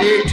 8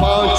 5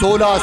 16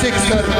6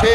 6